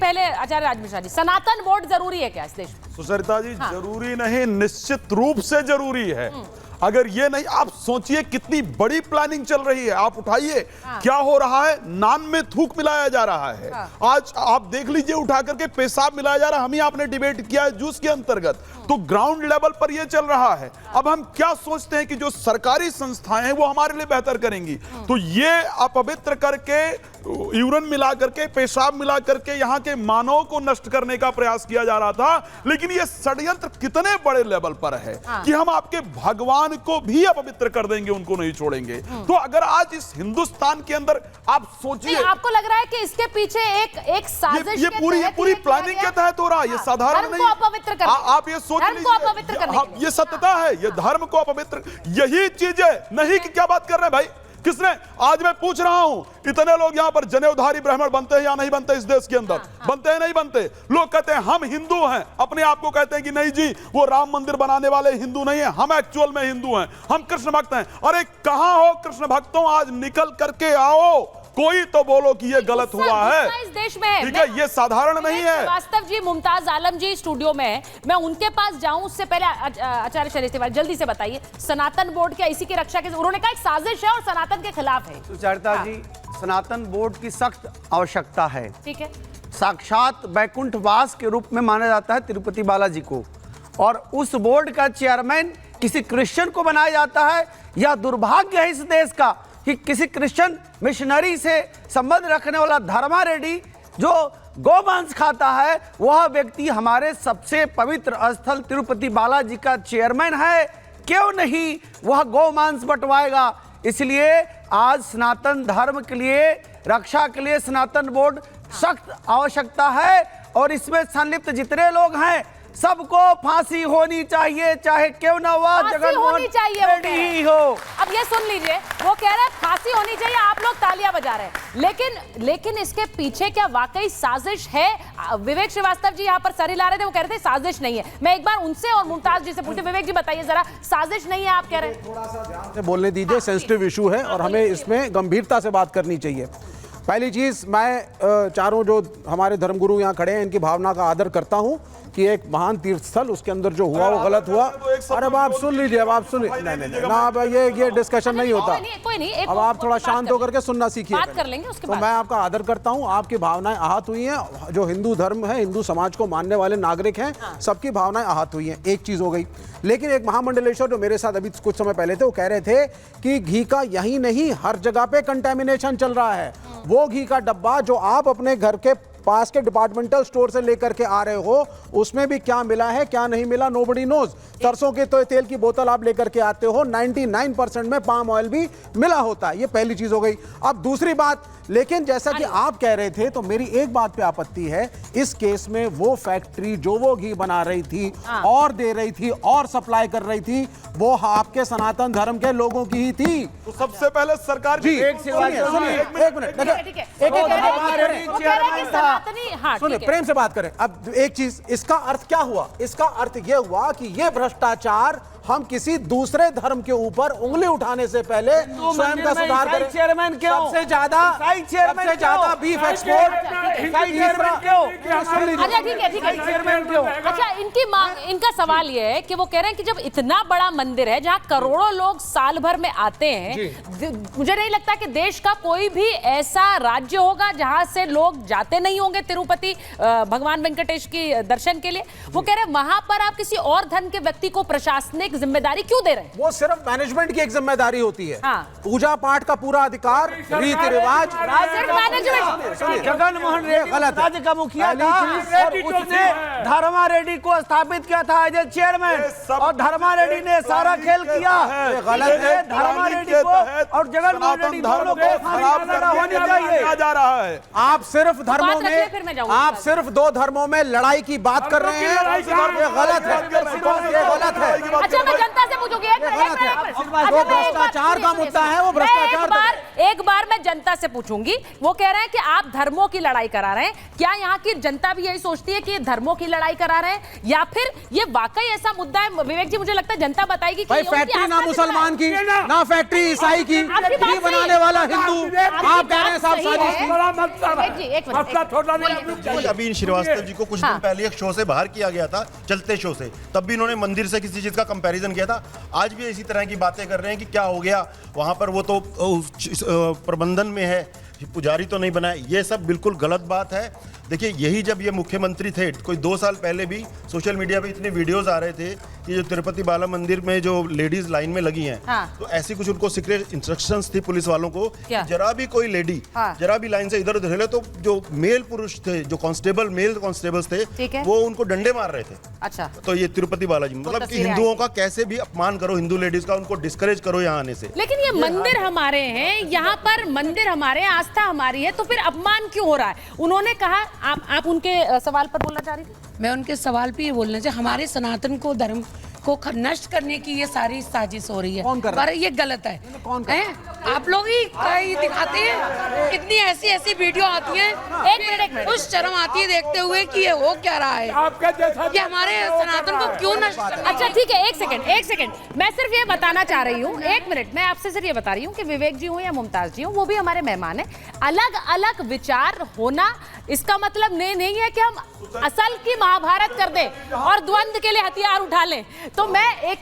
पहले आचार्य राज मिश्रा जी, सनातन बोर्ड जरूरी है क्या इस देश में? सुचरिता जी, जरूरी नहीं, निश्चित रूप से जरूरी है। अगर ये नहीं, आप सोचिए कितनी बड़ी प्लानिंग चल रही है। आप उठाइए क्या हो रहा है, नान में थूक मिलाया जा रहा है। आज आप देख लीजिए, उठा करके पेशाब मिलाया जा रहा है। हम ही आपने डिबेट किया है जूस के अंतर्गत, तो ग्राउंड लेवल पर यह चल रहा है। अब हम क्या सोचते हैं कि जो सरकारी संस्थाएं हैं वो हमारे लिए बेहतर करेंगी, तो ये अपवित्र करके, यूरिन मिला करके, पेशाब मिला करके यहाँ के मानव को नष्ट करने का प्रयास किया जा रहा था। लेकिन ये षड्यंत्र कितने बड़े लेवल पर है कि हम आपके भगवान को भी अपवित्र कर देंगे, उनको नहीं छोड़ेंगे। तो अगर आज इस हिंदुस्तान के अंदर आप सोचिए, आपको लग रहा है कि इसके पीछे एक साजिश, ये पूरी प्लानिंग के तहत हो रहा है। ये साधारण नहीं, आप ये सोच लीजिए, ये सत्यता है, ये धर्म को अपवित्र, यही चीजें नहीं कि क्या बात कर रहे हैं भाई, किसने? आज मैं पूछ रहा हूं, इतने लोग यहां पर जनेऊधारी ब्राह्मण बनते हैं या नहीं बनते इस देश के अंदर? बनते हैं नहीं बनते? लोग कहते हैं हम हिंदू हैं, अपने आप को कहते हैं कि नहीं जी वो राम मंदिर बनाने वाले हिंदू नहीं है, हम एक्चुअल में हिंदू हैं, हम कृष्ण भक्त हैं। अरे कहां हो कृष्ण भक्तों, आज निकल करके आओ, कोई तो बोलो कि ये गलत हुआ है इस देश में। ठीक है, ये साधारण नहीं है। वास्तव जी, मुमताज आलम जी स्टूडियो में, मैं उनके पास जाऊं उससे पहले आचार्य शरीफ तिवारी जल्दी से बताइए, सनातन बोर्ड क्या इसी की रक्षा के, उन्होंने कहा एक साजिश है और सनातन के खिलाफ है। सुचरिता जी, सनातन बोर्ड की सख्त आवश्यकता है। ठीक है, साक्षात वैकुंठ वास के रूप में माना जाता है तिरुपति बालाजी को, और उस बोर्ड का चेयरमैन किसी क्रिश्चियन को बनाया जाता है। यह दुर्भाग्य है इस देश का कि किसी क्रिश्चियन मिशनरी से संबंध रखने वाला धर्मा रेड्डी जो गोमांस खाता है, वह व्यक्ति हमारे सबसे पवित्र स्थल तिरुपति बालाजी का चेयरमैन है। क्यों नहीं वह गोमांस बंटवाएगा? इसलिए आज सनातन धर्म के लिए, रक्षा के लिए सनातन बोर्ड सख्त आवश्यकता है, और इसमें संलिप्त जितने लोग हैं सबको फांसी होनी चाहिए, चाहे क्यों ना हुआ जगनमोहन रेड्डी ही हो। अब ये सुन लीजिए, वो कह रहे हैं फांसी होनी चाहिए, आप लोग तालियां बजा रहे हैं, लेकिन इसके पीछे क्या वाकई साजिश है? विवेक श्रीवास्तव जी यहाँ पर सर हिला रहे थे, वो कह रहे थे साजिश नहीं है। मैं एक बार उनसे और मुमताज जी से पूछूं, विवेक जी बताइए जरा, साजिश नहीं है आप कह रहे हैं? थोड़ा सा ध्यान से बोलने दीजिए, सेंसिटिव इशू है और हमें इसमें गंभीरता से बात करनी चाहिए। पहली चीज, मैं चारों जो हमारे धर्मगुरु यहाँ खड़े हैं इनकी भावना का आदर करता हूँ कि एक महान तीर्थ स्थल, उसके अंदर जो हुआ वो गलत हुआ। अरे अब आप सुन लीजिए, अब आप सुनिए, नहीं ना, अब ये डिस्कशन नहीं होता। कोई नहीं, अब आप थोड़ा शांत होकर के सुनना सीखिए, बात कर लेंगे उसके बाद। तो मैं आपका आदर करता हूँ, आपकी भावनाएं आहत हुई हैं, जो हिंदू धर्म है, हिंदू समाज को मानने वाले नागरिक हैं, सबकी भावनाएं आहत हुई हैं, एक चीज हो गई। लेकिन एक महामंडलेश्वर जो मेरे साथ अभी कुछ समय पहले थे, वो कह रहे थे कि घी का यही नहीं हर जगह पे कंटेमिनेशन चल रहा है। वो घी का डब्बा जो आप अपने घर के पास के डिपार्टमेंटल स्टोर से लेकर के आ रहे हो, उसमें भी क्या मिला है क्या नहीं मिला नोबडी नोज। सरसों के तो तेल की बोतल आप लेकर के आते हो, 99% में पाम ऑयल भी मिला होता है। ये पहली चीज हो गई। अब दूसरी बात, लेकिन जैसा कि आप कह रहे थे, तो मेरी एक बात पे आपत्ति है, इस केस में वो फैक्ट्री जो वो घी बना रही थी और दे रही थी और सप्लाई कर रही थी, वो आपके सनातन धर्म के लोगों की ही थी। तो सबसे पहले सरकार जी, एक मिनट सुनिए, प्रेम से बात करें। अब एक चीज, इसका अर्थ क्या हुआ? इसका अर्थ यह हुआ कि यह भ्रष्टाचार हम किसी दूसरे धर्म के ऊपर उंगली उठाने से पहले स्वयं का सुधार करें। चेयरमैन क्यों? सबसे ज्यादा बीफ एक्सपोर्ट। अच्छा ठीक है। अच्छा, इनका सवाल ये है कि वो कह रहे हैं कि जब इतना बड़ा मंदिर है जहाँ करोड़ों लोग साल भर में आते हैं, मुझे नहीं लगता कि देश का कोई भी ऐसा राज्य होगा जहां से लोग जाते नहीं होंगे तिरुपति भगवान वेंकटेश की दर्शन के लिए। वो कह रहे हैं वहां पर आप किसी और धर्म के व्यक्ति को प्रशासनिक जिम्मेदारी क्यों दे रहे हैं? वो सिर्फ मैनेजमेंट की एक जिम्मेदारी होती है। पूजा पाठ का पूरा अधिकार, रीति रिवाज, जगनमोहन रेड्डी राज्य का मुखिया था और उसने धर्मा रेड्डी को स्थापित किया था एज चेयरमैन, और धर्मा रेड्डी ने सारा खेल किया। गलत है। धर्मा रेड्डी को और जगनमोहन रेड्डी दोनों को सजा होनी चाहिए। जा रहा है, आप सिर्फ धर्मों में, आप सिर्फ दो धर्मों में लड़ाई की बात कर रहे हैं, ये गलत है, ये गलत है। अच्छा, मैं जनता से पूछूंगी। जो भ्रष्टाचार का मुद्दा है वो भ्रष्टाचार। एक बार मैं जनता से पूछूंगी। वो कह रहे हैं कि आप धर्मों की लड़ाई करा रहे हैं, क्या यहाँ की जनता भी यही सोचती है कि ये धर्मों की लड़ाई करा रहे हैं, या फिर ये वाकई ऐसा मुद्दा है? विवेक जी, मुझे लगता है जनता बताएगी कि भाई फैक्ट्री ना मुसलमान की ना फैक्ट्री ईसाई की, घी बनाने वाला हिंदू, आप कह रहे हैं साहब साजिश। अभी श्रीवास्तव जी को कुछ दिन पहले एक शो से बाहर किया गया था, चलते शो से, तब भी उन्होंने मंदिर से किसी चीज का कंपैरिजन किया था। आज भी इसी तरह की बातें कर रहे हैं कि क्या हो गया वहां पर, वो तो प्रबंधन में है, पुजारी तो नहीं बनाए। ये सब बिल्कुल गलत बात है। देखिए, यही जब ये मुख्यमंत्री थे, कोई 2 साल पहले भी सोशल मीडिया पे इतने वीडियोस आ रहे थे कि जो तिरुपति बाला मंदिर में जो लेडीज लाइन में लगी हैं, हाँ। तो ऐसी कुछ उनको सीक्रेट इंस्ट्रक्शंस थी पुलिस वालों को, जरा भी कोई लेडी जरा भी लाइन से इधर उधर हिले तो जो मेल पुरुष थे, जो कांस्टेबल मेल कांस्टेबल्स थे, वो उनको डंडे मार रहे थे। अच्छा, तो ये तिरुपति बालाजी मतलब कि हिंदुओं का कैसे भी अपमान करो, हिंदू लेडीज का, उनको डिस्करेज करो यहाँ आने से। लेकिन ये मंदिर हमारे हैं, यहाँ पर मंदिर हमारे, आस्था हमारी है, तो फिर अपमान क्यों हो रहा है? उन्होंने कहा, आप उनके सवाल पर बोलना चाह रही थी? मैं उनके सवाल पे ये बोलना चाहिए, हमारे सनातन को धर्म को नष्ट करने की ये सारी साजिश हो रही है। कौन कर रहा है? पर ये गलत है। आप लोग ही दिखाते हैं, कितनी ऐसी ऐसी वीडियो आती हैं, एक मिनट कुछ शर्म आती है देखते हुए कि ये हो क्या रहा है, कि हमारे सनातन को क्यों नष्ट करना। अच्छा ठीक है, एक सेकंड, मैं सिर्फ ये बताना चाह रही हूँ, 1 मिनट, मैं आपसे सिर्फ ये बता रही हूँ कि विवेक जी हो या मुमताज जी हो, वो भी हमारे मेहमान है। अलग अलग विचार होना इसका मतलब नहीं है कि हम असल की महाभारत कर दें और द्वंद्व के लिए हथियार उठा लें। तो मैं एक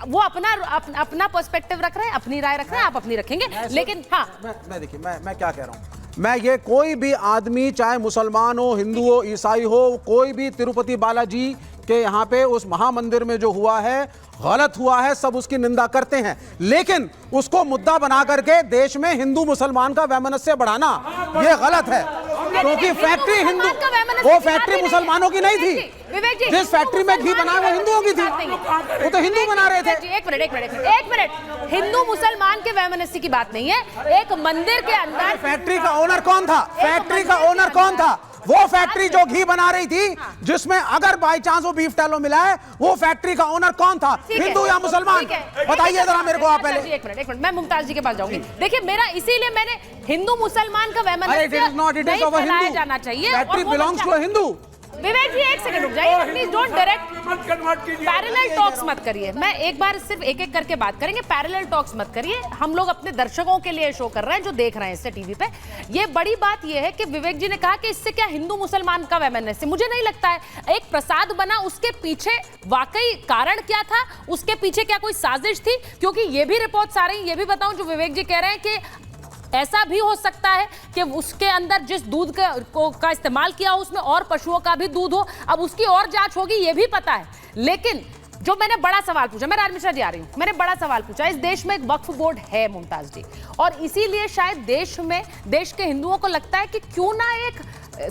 वो अपना पर्सपेक्टिव रख रहे हैं, अपनी राय रख रहे हैं, आप अपनी रखेंगे, लेकिन हाँ मैं देखिए, मैं क्या कह रहा हूं, मैं ये कोई भी आदमी, चाहे मुसलमान हो, हिंदू हो, ईसाई हो, कोई भी तिरुपति बालाजी के यहाँ पे उस महामंदिर में जो हुआ है गलत हुआ है, सब उसकी निंदा करते हैं, लेकिन उसको मुद्दा बना करके देश में हिंदू मुसलमान का वैमनस्य बढ़ाना ये गलत है, क्योंकि फैक्ट्री हिंदू, वो फैक्ट्री मुसलमानों की नहीं थी। जिस फैक्ट्री में घी बना वो हिंदुओं की थी, वो तो हिंदू बना रहे थे। एक मिनट, हिंदू मुसलमान के वैमनस्य की बात नहीं है, एक मंदिर के अंदर फैक्ट्री का ओनर कौन था? फैक्ट्री का ओनर कौन था? वो फैक्ट्री जो घी बना रही थी, जिसमें अगर बाई चांस वो बीफ टैलो मिला है, वो फैक्ट्री का ओनर कौन था? हिंदू या मुसलमान? बताइए जरा मेरे को आप पहले। एक मिनट, मैं मुमताज जी के पास जाऊंगी। देखिए, मेरा इसीलिए मैंने हिंदू मुसलमान का वैमनस्य नहीं फैलाया जाना चाहिए। Factory belongs to Hindu. Vivek ji, 1 second रुक जाइए, please don't direct parallel talks मत करिए। मैं एक बार सिर्फ एक एक करके बात करेंगे, पैरेलल टॉक्स मत करिए। हम लोग अपने दर्शकों के लिए शो कर रहे हैं जो देख रहे हैं इससे टीवी पे। ये बड़ी बात ये है कि विवेक जी ने कहा कि इससे क्या हिंदू मुसलमान का वैमनस्य, मुझे नहीं लगता है। एक प्रसाद बना, उसके पीछे वाकई कारण क्या था, उसके पीछे क्या कोई साजिश थी? क्योंकि ये भी रिपोर्ट्स आ रही हैं, ये भी बताऊं जो विवेक जी कह रहे हैं कि ऐसा भी हो सकता है कि उसके अंदर जिस दूध का इस्तेमाल किया हो उसमें और पशुओं का भी दूध हो। अब उसकी और जांच होगी, ये भी पता है। लेकिन जो मैंने बड़ा सवाल पूछा, मैं राज मिश्रा जी आ रही हूं, मैंने बड़ा सवाल पूछा, इस देश में एक वक्फ बोर्ड है मुमताज जी, और इसीलिए शायद देश के हिंदुओं को लगता है कि क्यों ना एक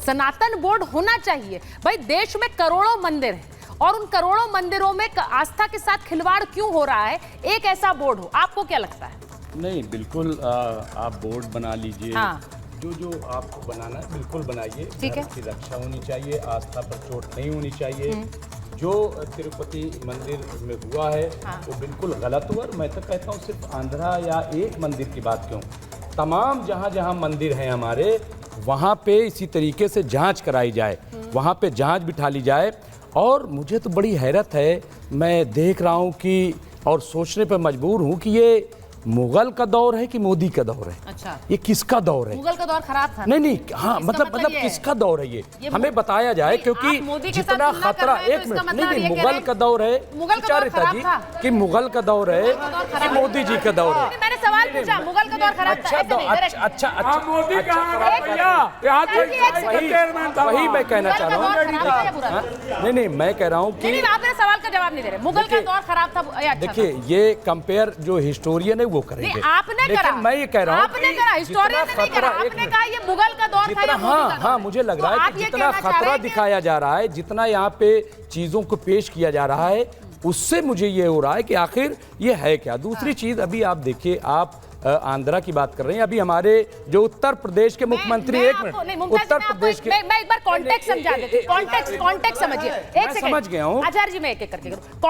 सनातन बोर्ड होना चाहिए। भाई, देश में करोड़ों मंदिर हैं और उन करोड़ों मंदिरों में आस्था के साथ खिलवाड़ क्यों हो रहा है? एक ऐसा बोर्ड हो, आपको क्या लगता है? नहीं, बिल्कुल आप बोर्ड बना लीजिए। हाँ। जो आपको बनाना है बिल्कुल बनाइए। ठीक है। धर्म की रक्षा होनी चाहिए, आस्था पर चोट नहीं होनी चाहिए। जो तिरुपति मंदिर में हुआ है वो बिल्कुल गलत हुआ। मैं तो कहता हूँ सिर्फ आंध्रा या एक मंदिर की बात क्यों, तमाम जहाँ मंदिर हैं हमारे, वहाँ पे इसी तरीके से जांच कराई जाए, वहाँ पे जांच बिठा ली जाए। और मुझे तो बड़ी हैरत है, मैं देख रहा हूँ कि और सोचने पर मजबूर हूँ कि ये मुगल का दौर है कि मोदी का दौर है? अच्छा, ये किसका दौर है? मुगल का दौर खराब था। नहीं, हाँ, मतलब किसका दौर है ये हमें बताया जाए, क्योंकि जितना खतरा, एक मिनट, नहीं, मुगल का दौर है, सुचारिता जी, कि मुगल का दौर है कि मोदी जी का दौर है? मैंने सवाल पूछा, मुगल का दौर खराब था। अच्छा, वही मैं कहना चाह रहा हूँ। नहीं, मैं कह रहा हूँ कि आप मेरे सवाल का जवाब नहीं दे रहे। मुगल का दौर खराब था। देखिए, ये कंपेयर जो हिस्टोरियन है वो करेंगे। आपने करा, मैं ये कह रहा हूँ, आपने करा, हिस्टोरियन ने नहीं करा। आपने कहा ये मुगल का दौर था या मोदी का दौर? हाँ, मुझे लग रहा है कि जितना खतरा दिखाया जा रहा है, जितना यहाँ पे चीजों को पेश किया जा रहा है, उससे मुझे ये हो रहा है कि आखिर ये है क्या। दूसरी चीज, अभी आप देखिए, आप आंध्रा की बात कर रहे हैं, अभी हमारे जो उत्तर प्रदेश के मुख्यमंत्री, एक मिनट, उत्तर प्रदेश के, मैं एक बार कॉन्टेक्स्ट समझा देती हूं। कॉन्टेक्स्ट समझिए। एक सेकंड, समझ गया हूं। आचार्य जी, मैं एक एक करके करूं।